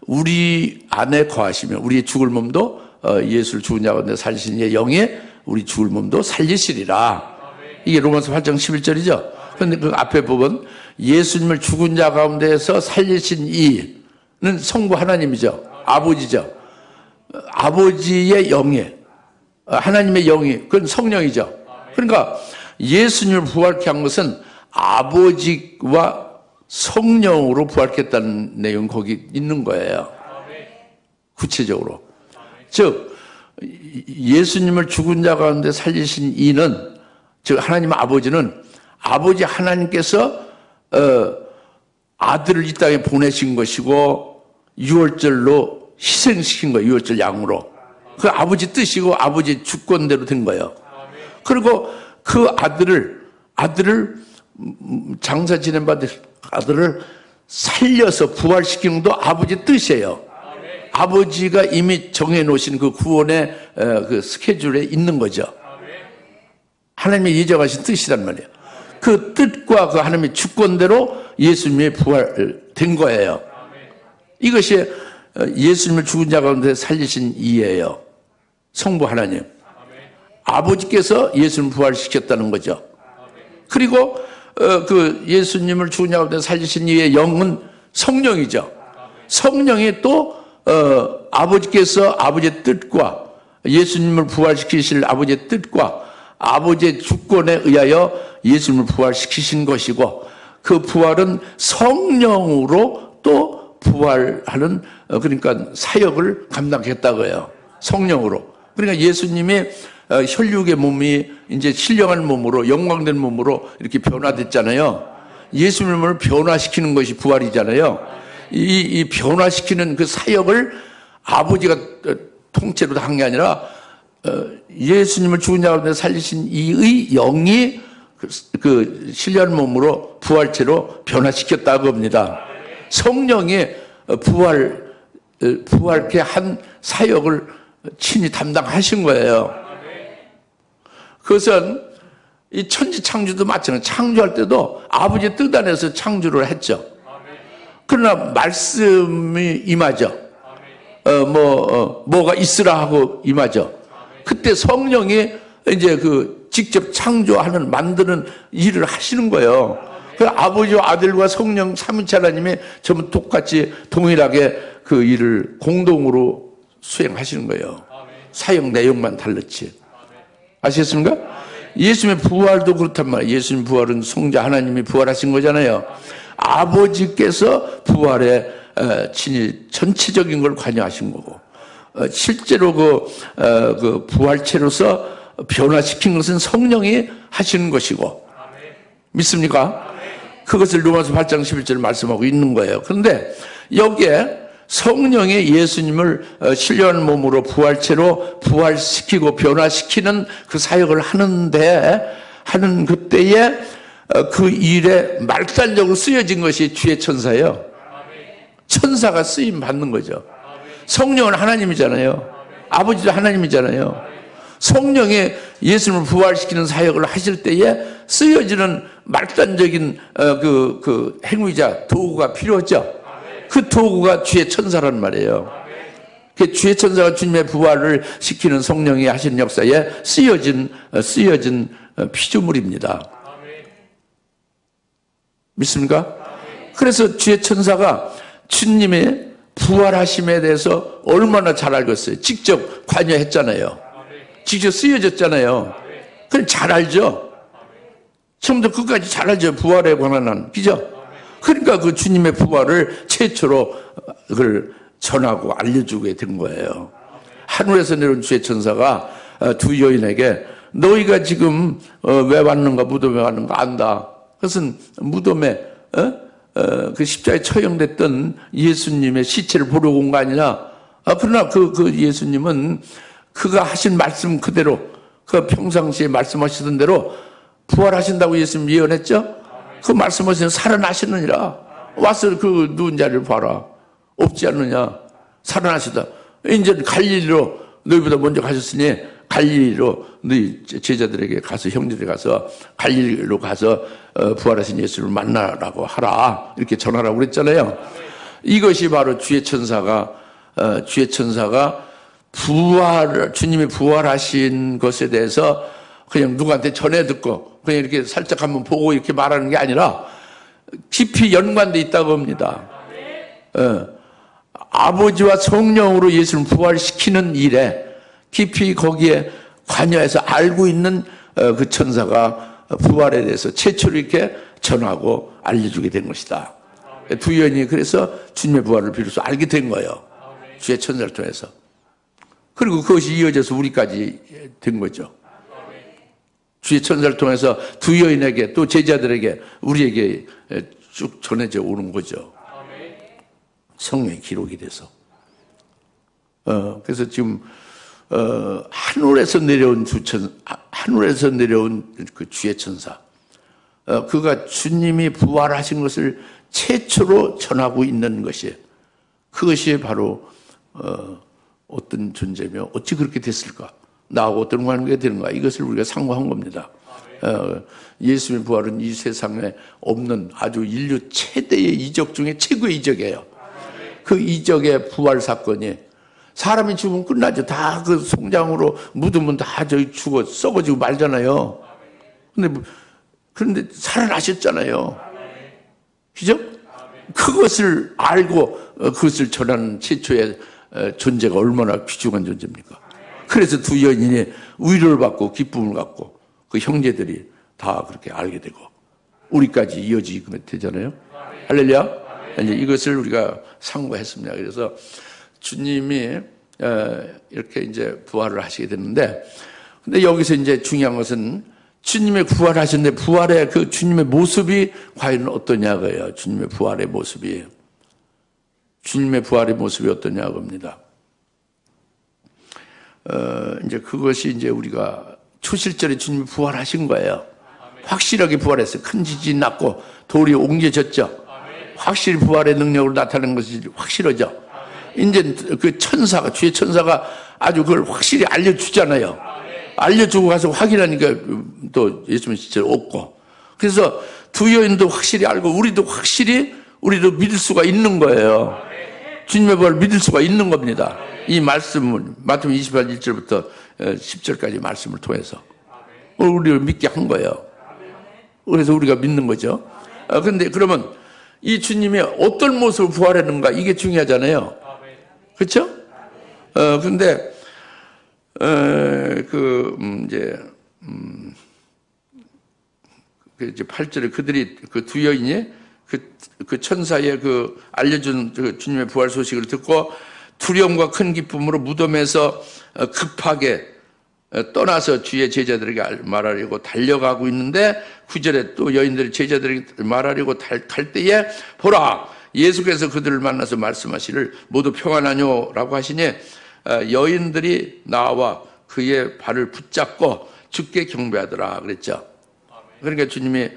우리 안에 거하시면 우리의 죽을 몸도, 예수를 죽은 자 가운데 살리신 이의 영이 우리 죽을 몸도 살리시리라. 이게 로마서 8장 11절이죠. 그런데 그 앞에 부분 예수님을 죽은 자 가운데서 살리신 이는 성부 하나님이죠. 아버지죠. 아버지의 영이 하나님의 영이 그건 성령이죠. 그러니까 예수님을 부활케 한 것은 아버지와 성령으로 부활케 했다는 내용 거기 있는 거예요. 구체적으로. 즉 예수님을 죽은 자 가운데 살리신 이는 즉 하나님 아버지는 아버지 하나님께서 아들을 이 땅에 보내신 것이고 유월절로 희생시킨 거예요. 유월절 양으로. 그 아버지 뜻이고 아버지 주권대로 된 거예요. 그리고 그 아들을 장사 지낸 받은 아들을 살려서 부활시키는 것도 아버지 뜻이에요. 아버지가 이미 정해놓으신 그 구원의 그 스케줄에 있는 거죠. 하나님의 예정하신 뜻이란 말이에요. 그 뜻과 그 하나님의 주권대로 예수님이 부활된 거예요. 이것이 예수님을 죽은 자 가운데 살리신 이예요. 성부 하나님. 아버지께서 예수님을 부활시켰다는 거죠. 그리고 그 예수님을 죽은 자 가운데 살리신 이의 영은 성령이죠. 성령이 또 아버지께서 아버지의 뜻과 예수님을 부활시키실 아버지의 뜻과 아버지의 주권에 의하여 예수님을 부활시키신 것이고 그 부활은 성령으로 또 부활하는 그러니까 사역을 감당했다고 해요. 성령으로. 그러니까 예수님이 혈육의 몸이 이제 신령한 몸으로 영광된 몸으로 이렇게 변화됐잖아요. 예수님을 변화시키는 것이 부활이잖아요. 이 변화시키는 그 사역을 아버지가 통째로 한 게 아니라 예수님을 죽은 자 가운데 살리신 이의 영이 그 신령한 몸으로 부활체로 변화시켰다고 합니다. 성령이 부활케 한 사역을 친히 담당하신 거예요. 그것은 이 천지 창조도 마찬가지로 창조할 때도 아버지의 뜻 안에서 창조를 했죠. 그러나 말씀이 임하죠. 뭐가 있으라 하고 임하죠. 그때 성령이 이제 그 직접 창조하는 만드는 일을 하시는 거예요. 그 아버지와 아들과 성령 삼위체 하나님이 전부 똑같이 동일하게 그 일을 공동으로 수행하시는 거예요. 사역 내용만 달랐지. 아시겠습니까? 예수님의 부활도 그렇단 말이에요. 예수님 부활은 성자 하나님이 부활하신 거잖아요. 아버지께서 부활에 친히 전체적인 걸 관여하신 거고 실제로 그 부활체로서 변화시킨 것은 성령이 하시는 것이고 믿습니까? 그것을 로마서 8장 11절에 말씀하고 있는 거예요. 그런데 여기에 성령이 예수님을 신령한 몸으로 부활체로 부활시키고 변화시키는 그 사역을 하는 그때에 그 일에 말단적으로 쓰여진 것이 주의 천사예요. 천사가 쓰임 받는 거죠. 성령은 하나님이잖아요. 아버지도 하나님이잖아요. 성령이 예수님을 부활시키는 사역을 하실 때에 쓰여지는 말단적인 그 행위자 도구가 필요하죠. 그 도구가 주의 천사란 말이에요. 그 주의 천사가 주님의 부활을 시키는 성령이 하시는 역사에 쓰여진 피조물입니다. 믿습니까? 그래서 주의 천사가 주님의 부활하심에 대해서 얼마나 잘 알겠어요. 직접 관여했잖아요. 직접 쓰여졌잖아요. 그럼 잘 알죠. 처음부터 끝까지 잘 알죠. 부활에 관한 한. 그죠? 그러니까 그 주님의 부활을 최초로 그걸 전하고 알려주게 된 거예요. 하늘에서 내려온 주의 천사가 두 여인에게 너희가 지금 왜 왔는가 무덤에 왔는가 안다. 그것은 무덤에 그 십자가에 처형됐던 예수님의 시체를 보러 온 거 아니냐. 그러나 그 예수님은 그가 하신 말씀 그대로 그 평상시에 말씀하시던 대로 부활하신다고 예수님 예언했죠. 그 말씀하시는 살아나시느니라. 와서 그 누운 자리를 봐라. 없지 않느냐. 살아나시다. 이제 갈릴리로 너희보다 먼저 가셨으니 갈릴리로 너희 제자들에게 가서 형제들에게 가서 갈릴리로 가서 부활하신 예수를 만나라고 하라. 이렇게 전하라고 그랬잖아요. 이것이 바로 주의 천사가 주님이 부활하신 것에 대해서 그냥 누구한테 전해 듣고 그냥 이렇게 살짝 한번 보고 이렇게 말하는 게 아니라 깊이 연관돼 있다고 합니다. 아버지와 성령으로 예수를 부활시키는 일에 깊이 거기에 관여해서 알고 있는 그 천사가 부활에 대해서 최초로 이렇게 전하고 알려주게 된 것이다. 두 여인이 그래서 주님의 부활을 비로소 알게 된 거예요. 주의 천사를 통해서. 그리고 그것이 이어져서 우리까지 된 거죠. 주의 천사를 통해서 두 여인에게 또 제자들에게 우리에게 쭉 전해져 오는 거죠. 성령의 기록이 돼서. 그래서 지금 하늘에서 내려온 하늘에서 내려온 그 주의 천사, 그가 주님이 부활하신 것을 최초로 전하고 있는 것이, 그것이 바로 어떤 존재며 어찌 그렇게 됐을까? 나하고 어떤 관계가 되는가? 이것을 우리가 상고한 겁니다. 예수님의 부활은 이 세상에 없는 아주 인류 최대의 이적 중에 최고의 이적이에요. 그 이적의 부활 사건이, 사람이 죽으면 끝나죠. 다 그 송장으로 묻으면 다 저기 죽어 썩어지고 말잖아요. 그런데 살아나셨잖아요. 그죠? 그것을 알고 그것을 전하는 최초의 존재가 얼마나 귀중한 존재입니까? 그래서 두 여인이 위로를 받고 기쁨을 갖고 그 형제들이 다 그렇게 알게 되고 우리까지 이어지게 되잖아요. 할렐루야. 이제 이것을 우리가 상고했습니다. 그래서 주님이 이렇게 이제 부활을 하시게 되는데, 근데 여기서 이제 중요한 것은 주님의 부활하셨는데 부활의 그 주님의 모습이 과연 어떠냐고요. 주님의 부활의 모습이. 주님의 부활의 모습이 어떠냐고 합니다. 이제 그것이 이제 우리가 초실절에 주님이 부활하신 거예요. 확실하게 부활했어요. 큰 지진이 났고 돌이 옮겨졌죠. 확실히 부활의 능력으로 나타나는 것이 확실하죠. 이제 그 천사가, 주의 천사가 아주 그걸 확실히 알려주잖아요. 알려주고 가서 확인하니까 또 예수님 진짜 없고. 그래서 두 여인도 확실히 알고 우리도 믿을 수가 있는 거예요. 주님의 부활을 믿을 수가 있는 겁니다. 이 말씀을, 마태복음 28 1절부터 10절까지 말씀을 통해서 우리를 믿게 한 거예요. 그래서 우리가 믿는 거죠. 그런데 그러면 이 주님이 어떤 모습으로 부활했는가, 이게 중요하잖아요. 그렇죠? 근데 이제 8절에 그들이 그 두 여인이 그 천사의 그 알려준 그 주님의 부활 소식을 듣고 두려움과 큰 기쁨으로 무덤에서 급하게 떠나서 주의 제자들에게 말하려고 달려가고 있는데, 9절에 또 여인들이 제자들에게 말하려고 갈 때에 보라, 예수께서 그들을 만나서 말씀하시를 모두 평안하뇨 라고 하시니 여인들이 나와 그의 발을 붙잡고 주께 경배하더라 그랬죠. 그러니까 주님이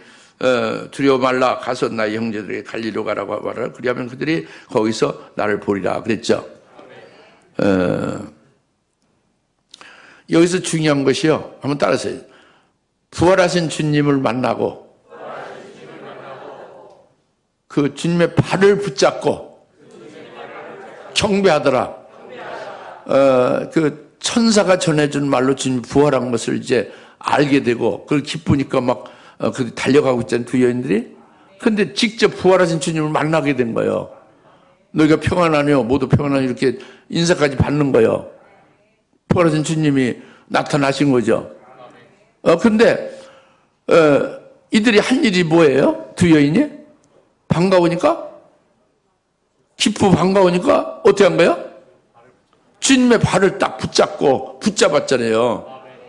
두려워 말라, 가서 나의 형제들에게 갈리로 가라고 말하라. 그리하면 그들이 거기서 나를 보리라 그랬죠. 여기서 중요한 것이요, 한번 따라하세요. 부활하신 주님을 만나고 그 주님의 발을 붙잡고 경배하더라. 그 천사가 전해준 말로 주님이 부활한 것을 이제 알게 되고 그걸 기쁘니까 막 달려가고 있잖아요, 두 여인들이. 근데 직접 부활하신 주님을 만나게 된 거예요. 너희가 평안하뇨, 모두 평안하뇨, 이렇게 인사까지 받는 거예요. 부활하신 주님이 나타나신 거죠. 근데 이들이 한 일이 뭐예요? 두 여인이 반가우니까, 반가우니까 어떻게 한 거예요? 주님의 발을 딱 붙잡았잖아요.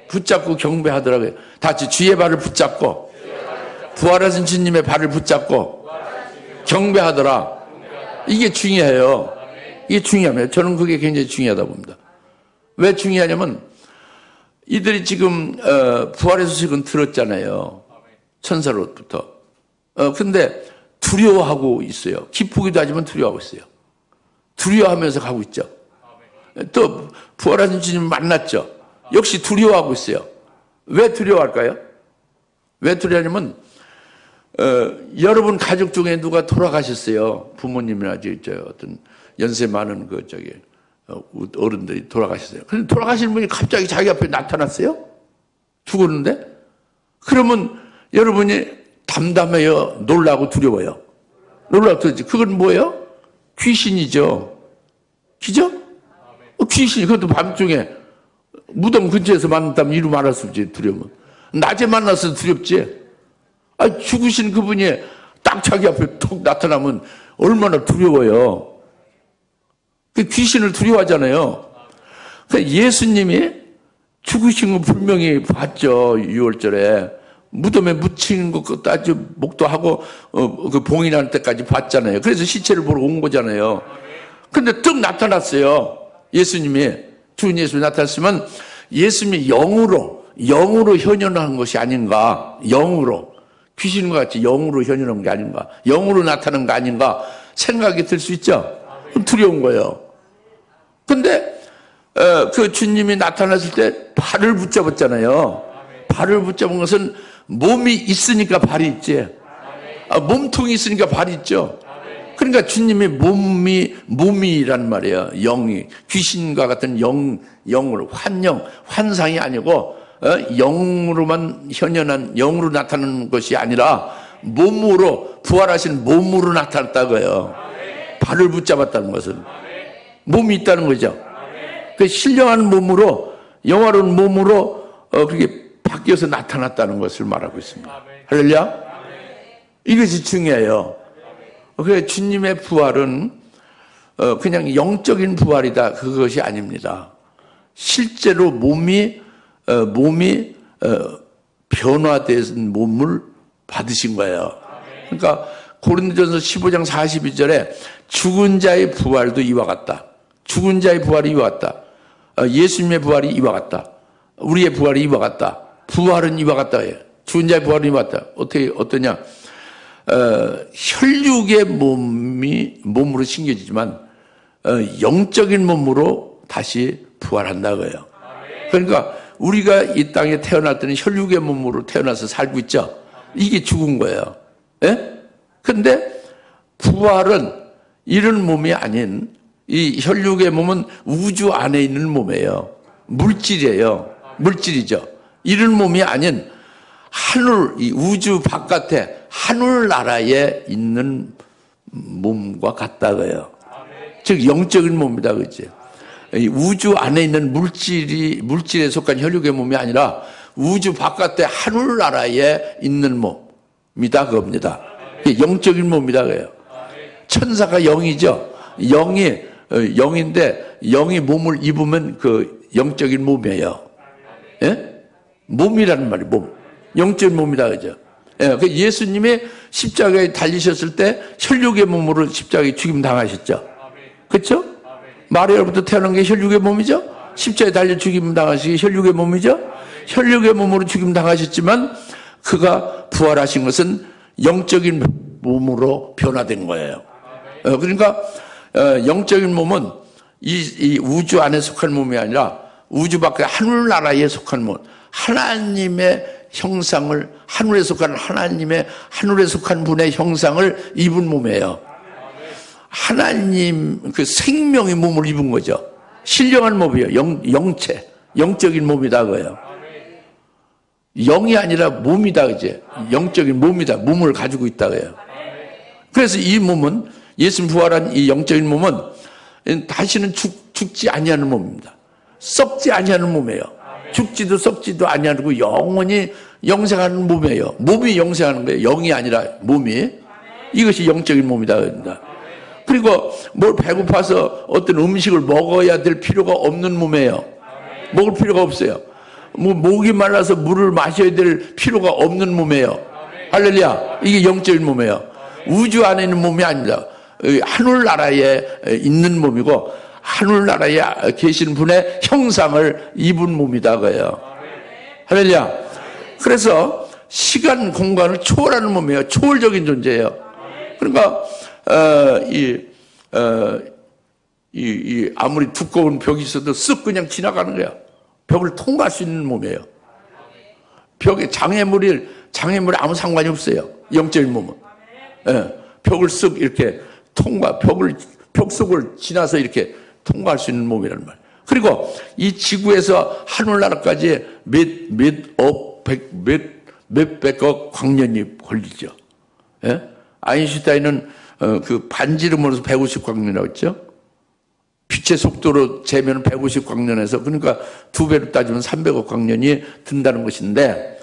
붙잡고 경배하더라고요. 다 같이 주의 발을 붙잡고 부활하신 주님의 발을 붙잡고 경배하더라. 이게 중요해요. 이게 중요합니다. 저는 그게 굉장히 중요하다 봅니다. 왜 중요하냐면 이들이 지금 부활의 소식은 들었잖아요. 천사로부터. 근데 두려워하고 있어요. 기쁘기도 하지만 두려워하고 있어요. 두려워하면서 가고 있죠. 또 부활하신 주님 만났죠. 역시 두려워하고 있어요. 왜 두려워할까요? 왜 두려워하냐면 여러분 가족 중에 누가 돌아가셨어요. 부모님이나 어떤 연세 많은 어른들이 돌아가셨어요. 근데 돌아가신 분이 갑자기 자기 앞에 나타났어요? 죽었는데? 그러면 여러분이 담담해요? 놀라고 두려워요? 놀라고 두려워지. 그건 뭐예요? 귀신이죠. 그죠? 귀신이, 그것도 밤중에 무덤 근처에서 만났다면 이루 말할 수 없지, 두려우면. 낮에 만나서 두렵지. 죽으신 그분이 딱 자기 앞에 톡 나타나면 얼마나 두려워요. 그 귀신을 두려워하잖아요. 예수님이 죽으신 거 분명히 봤죠. 6월절에 무덤에 묻힌 것도 아주 목도하고 그 봉인할 때까지 봤잖아요. 그래서 시체를 보러 온 거잖아요. 근데 뚝 나타났어요. 예수님이, 죽은 예수님이 나타났으면 예수님이 영으로 현현한 것이 아닌가. 영으로, 귀신과 같이 영으로 현현한 게 아닌가, 영으로 나타난 거 아닌가 생각이 들 수 있죠. 두려운 거예요. 근데 그 주님이 나타났을 때 발을 붙잡았잖아요. 발을 붙잡은 것은 몸이 있으니까 발이 있지. 몸통이 있으니까 발이 있죠. 그러니까 주님의 몸이란 말이에요. 영이, 귀신과 같은 영으로, 환상이 아니고 영으로만 현현한, 영으로 나타나는 것이 아니라 몸으로, 부활하신 몸으로 나타났다고요. 발을 붙잡았다는 것은 몸이 있다는 거죠. 그 신령한 몸으로, 영화로운 몸으로 그렇게 바뀌어서 나타났다는 것을 말하고 있습니다. 할렐루야. 이것이 중요해요. 그래서 주님의 부활은 그냥 영적인 부활이다, 그것이 아닙니다. 실제로 몸이 변화된 몸을 받으신 거예요. 그러니까 고린도전서 15장 42절에 죽은 자의 부활도 이와 같다. 죽은 자의 부활이 이와 같다. 예수님의 부활이 이와 같다. 우리의 부활이 이와 같다. 부활은 이와 같다. 죽은 자의 부활은 이와 같다. 어떠냐? 혈육의 몸으로 심겨지지만 영적인 몸으로 다시 부활한다고요. 그러니까 우리가 이 땅에 태어날 때는 혈육의 몸으로 태어나서 살고 있죠. 이게 죽은 거예요. 예? 근데 부활은 이런 몸이 아닌, 이 혈육의 몸은 우주 안에 있는 몸이에요. 물질이에요. 물질이죠. 이런 몸이 아닌 하늘, 이 우주 바깥에 하늘나라에 있는 몸과 같다고요. 즉 영적인 몸이다, 그렇지? 우주 안에 있는 물질에 속한 혈육의 몸이 아니라 우주 바깥에 하늘나라에 있는 몸이다, 그겁니다. 영적인 몸이다, 그래요. 천사가 영이죠. 영인데 영이 몸을 입으면 그 영적인 몸이에요. 예? 몸이라는 말이 몸. 영적인 몸이다, 그죠? 예, 그 예수님이 십자가에 달리셨을 때 혈육의 몸으로 십자가에 죽임 당하셨죠. 그렇죠? 마리아로부터 태어난 게 혈육의 몸이죠. 십자가에 달려 죽임 당하신 게 혈육의 몸이죠. 혈육의 몸으로 죽임 당하셨지만 그가 부활하신 것은 영적인 몸으로 변화된 거예요. 그러니까 영적인 몸은 이 우주 안에 속한 몸이 아니라 우주 밖에 하늘나라에 속한 몸, 하나님의 형상을, 하늘에 속한 하늘에 속한 분의 형상을 입은 몸이에요. 하나님 그 생명의 몸을 입은 거죠. 신령한 몸이에요. 영체, 영적인 몸이다 그래요. 영이 아니라 몸이다, 그제? 영적인 몸이다. 몸을 가지고 있다 그래요. 그래서 이 몸은, 예수님 부활한 이 영적인 몸은 다시는 죽지 아니하는 몸입니다. 썩지 아니하는 몸이에요. 죽지도 썩지도 아니하고 영원히 영생하는 몸이에요. 몸이 영생하는 거예요. 영이 아니라 몸이. 이것이 영적인 몸이다 그럽니다. 그리고 뭘 배고파서 어떤 음식을 먹어야 될 필요가 없는 몸이에요. 먹을 필요가 없어요. 목이 말라서 물을 마셔야 될 필요가 없는 몸이에요. 할렐루야. 이게 영적인 몸이에요. 우주 안에 있는 몸이 아닙니다. 하늘나라에 있는 몸이고 하늘나라에 계신 분의 형상을 입은 몸이다 그래요. 할렐루야. 그래서 시간 공간을 초월하는 몸이에요. 초월적인 존재예요. 그러니까 아무리 두꺼운 벽이 있어도 쓱 그냥 지나가는 거야. 벽을 통과할 수 있는 몸이에요. 벽에 장애물이 아무 상관이 없어요. 영적인 몸은. 예, 벽을 쓱 이렇게 벽 속을 지나서 이렇게 통과할 수 있는 몸이라는 말. 몇백억 광년이 걸리죠. 예? 아인슈타인은 그 반지름으로서 150광년이라고 했죠. 빛의 속도로 재면 150광년에서 그러니까 2배로 따지면 300억 광년이 든다는 것인데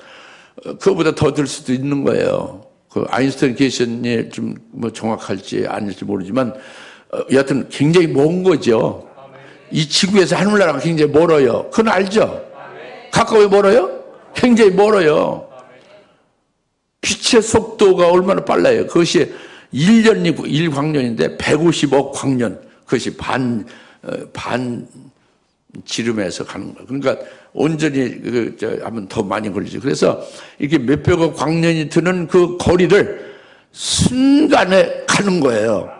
그거보다 더 들 수도 있는 거예요. 그 아인슈타인 계시언이 좀 뭐 정확할지 아닐지 모르지만 여하튼 굉장히 먼 거죠. 이 지구에서 하늘나라가 굉장히 멀어요. 그건 알죠? 가까워요, 멀어요? 굉장히 멀어요. 빛의 속도가 얼마나 빨라요. 그것이 1년이고 1광년인데 150억 광년. 그것이 반 지름에서 가는 거예요. 그러니까 온전히 하면 더 많이 걸리죠. 그래서 이렇게 몇백억 광년이 드는 그 거리를 순간에 가는 거예요.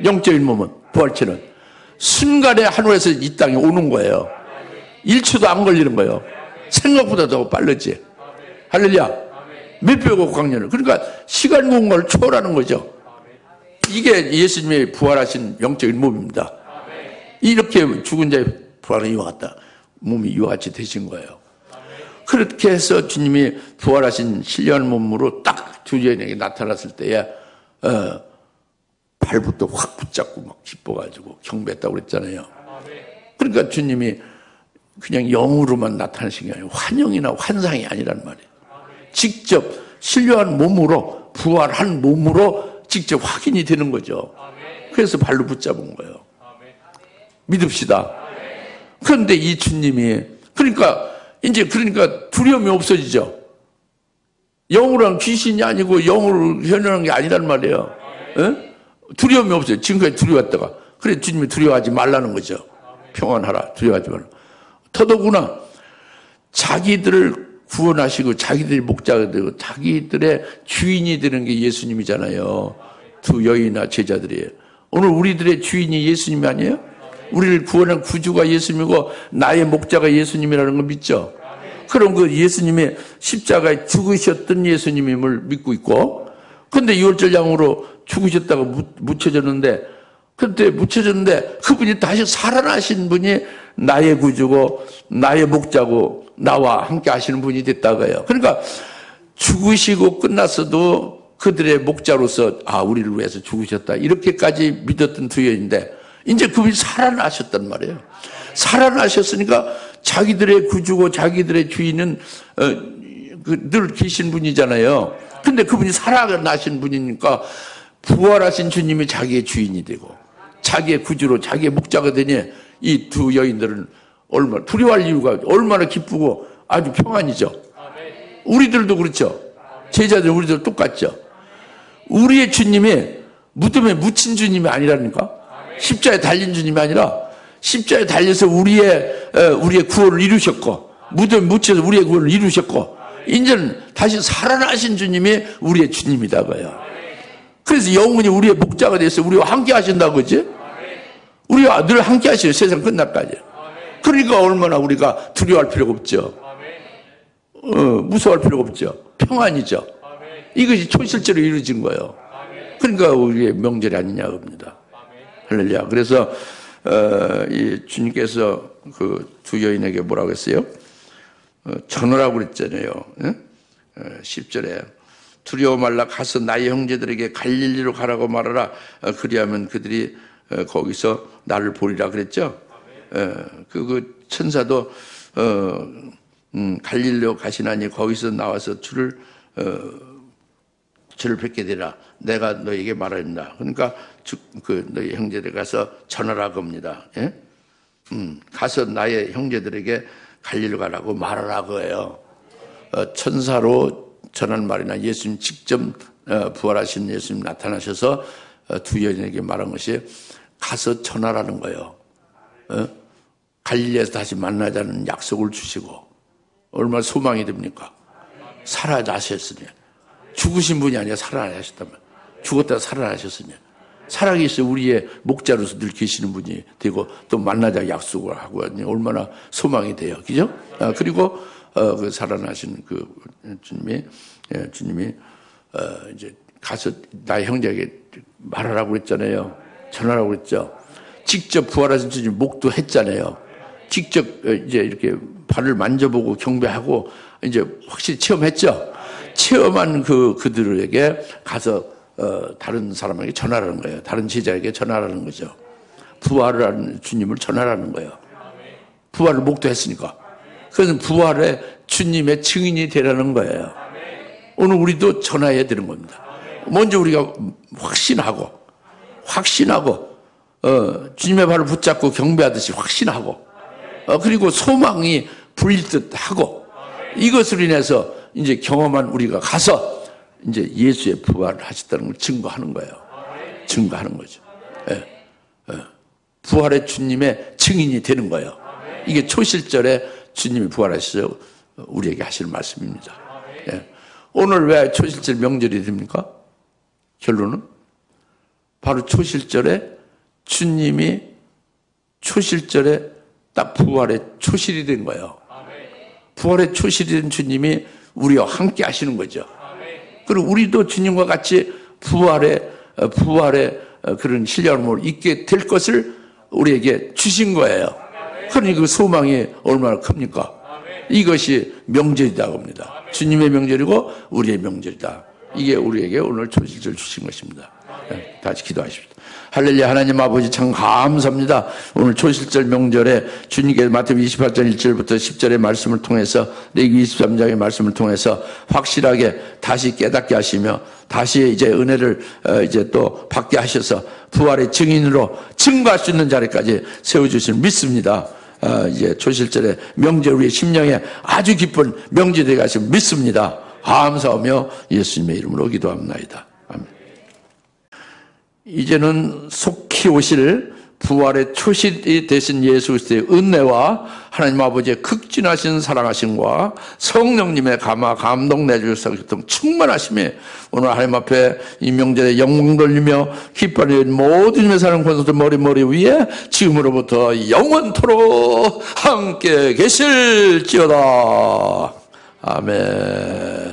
영적인 몸은, 부활체는. 순간에 하늘에서 이 땅에 오는 거예요. 1초도 안 걸리는 거예요. 생각보다 더 빠르지. 할렐루야. 몇백억 광년을. 그러니까 시간 공간을 초월하는 거죠. 이게 예수님의 부활하신 영적인 몸입니다. 이렇게 죽은 자의 부활은 이와 같다. 몸이 이와 같이 되신 거예요. 그렇게 해서 주님이 부활하신 신령한 몸으로 딱 두 여인에게 나타났을 때에 발부터 확 붙잡고 막 기뻐가지고 경배했다고 그랬잖아요. 그러니까 주님이 그냥 영으로만 나타나신 게 아니고 환영이나 환상이 아니란 말이에요. 직접 신령한 몸으로 부활한 몸으로 직접 확인이 되는 거죠. 그래서 발로 붙잡은 거예요. 믿읍시다. 그런데 이 주님이 그러니까 두려움이 없어지죠. 영으로는 귀신이 아니고 영으로 현현한 게 아니란 말이에요. 에? 두려움이 없어요. 지금까지 두려웠다가 그래 주님이 두려워하지 말라는 거죠. 평안하라. 두려워하지 말라. 더더구나 자기들을 구원하시고 자기들이 목자가 되고 자기들의 주인이 되는 게 예수님이잖아요. 두 여인이나 제자들이에요. 오늘 우리들의 주인이 예수님이 아니에요? 우리를 구원한 구주가 예수님이고 나의 목자가 예수님이라는 거 믿죠? 그럼 그 예수님이 십자가에 죽으셨던 예수님임을 믿고 있고 그런데 유월절 양으로 죽으셨다가 묻혀졌는데 그분이 다시 살아나신 분이 나의 구주고 나의 목자고 나와 함께 하시는 분이 됐다고요. 그러니까 죽으시고 끝났어도 그들의 목자로서 우리를 위해서 죽으셨다 이렇게까지 믿었던 두 여인인데 이제 그분이 살아나셨단 말이에요. 살아나셨으니까 자기들의 구주고 자기들의 주인은 늘 계신 분이잖아요. 근데 그분이 살아나신 분이니까 부활하신 주님이 자기의 주인이 되고 자기의 구주로 자기의 목자가 되니 이 두 여인들은 얼마나 두려워할 이유가 얼마나 기쁘고 아주 평안이죠. 우리들도 그렇죠. 제자들 우리들 똑같죠. 우리의 주님이 무덤에 묻힌 주님이 아니라니까. 십자에 달린 주님이 아니라 십자에 달려서 우리의 구원을 이루셨고 무덤에 묻혀서 우리의 구원을 이루셨고 이제는 다시 살아나신 주님이 우리의 주님이다고요. 그래서 영원히 우리의 목자가 돼서 우리와 함께 하신다고 그러지? 우리와 늘 함께 하시는 세상 끝날까지. 그러니까 얼마나 우리가 두려워할 필요가 없죠. 무서워할 필요가 없죠. 평안이죠. 이것이 초실제로 이루어진 거예요. 그러니까 우리의 명절이 아니냐 겁니다. 할렐루야. 그래서 이 주님께서 그 두 여인에게 뭐라고 했어요? 전하라고 그랬잖아요. 10절에 두려워 말라 가서 나의 형제들에게 갈릴리로 가라고 말하라. 그리하면 그들이 거기서 나를 보리라 그랬죠. 그 천사도 갈릴리로 가시나니 거기서 나와서 주를 뵙게 되라. 내가 너에게 말한다. 그러니까 너희 형제들 가서 전하라 겁니다. 예? 가서 나의 형제들에게 갈릴리로 가라고 말하라고 해요. 천사로 전한 말이나 예수님 직접 부활하신 예수님 나타나셔서 두 여인에게 말한 것이 가서 전하라는 거예요. 갈릴리에서 다시 만나자는 약속을 주시고 얼마나 소망이 됩니까? 살아나셨으니 죽으신 분이 아니라 살아나셨다면 죽었다가 살아나셨으니 살아계셔 우리의 목자로서 늘 계시는 분이 되고 또 만나자 약속을 하고 얼마나 소망이 돼요. 그죠? 그리고 그 살아나신 그 주님이 이제 가서 나의 형제에게 말하라고 그랬잖아요. 전하라고 그랬죠. 직접 부활하신 주님 목도 했잖아요. 직접 이제 이렇게 발을 만져보고 경배하고 이제 확실히 체험했죠. 체험한 그들에게 가서 다른 사람에게 전하라는 거예요. 다른 제자에게 전하라는 거죠. 부활을 하는 주님을 전하라는 거예요. 부활을 목도했으니까. 그래서 부활의 주님의 증인이 되라는 거예요. 오늘 우리도 전해야 되는 겁니다. 먼저 우리가 확신하고 주님의 발을 붙잡고 경배하듯이 확신하고 그리고 소망이 불릴 듯 하고 이것을 인해서 이제 경험한 우리가 가서 이제 예수의 부활을 하셨다는 걸 증거하는 거예요. 증거하는 거죠. 부활의 주님의 증인이 되는 거예요. 이게 초실절에 주님이 부활하셔서 우리에게 하시는 말씀입니다. 오늘 왜 초실절 명절이 됩니까? 결론은 바로 초실절에 주님이 초실절에 딱 부활의 초실이 된 거예요. 부활의 초실이 된 주님이 우리와 함께 하시는 거죠. 그리고 우리도 주님과 같이 부활의 그런 신령함을 있게 될 것을 우리에게 주신 거예요. 그러니 그 소망이 얼마나 큽니까? 이것이 명절이라고 합니다. 주님의 명절이고 우리의 명절이다. 이게 우리에게 오늘 초실절 주신 것입니다. 다시 기도하십시오. 할렐루야. 하나님 아버지 참 감사합니다. 오늘 초실절 명절에 주님께서 마태복음 28장 1절부터 10절의 말씀을 통해서 레위기 23장의 말씀을 통해서 확실하게 다시 깨닫게 하시며 다시 이제 은혜를 이제 또 받게 하셔서 부활의 증인으로 증거할 수 있는 자리까지 세워주시는 믿습니다. 이제 초실절의 명절 우리의 심령에 아주 기쁜 명절이 되게 하시면 믿습니다. 감사하며 예수님의 이름으로 기도합니다. 아멘. 이제는 속히 오실 부활의 초실이 되신 예수 그리스도의 은혜와 하나님 아버지의 극진하신 사랑하심과 성령님의 감동 내주셔서 충만하심에 오늘 하나님 앞에 이 명절에 영광 돌리며 기뻐하는 모든 힘에 사는 권속들 머리 위에 지금으로부터 영원토록 함께 계실지어다. 아멘.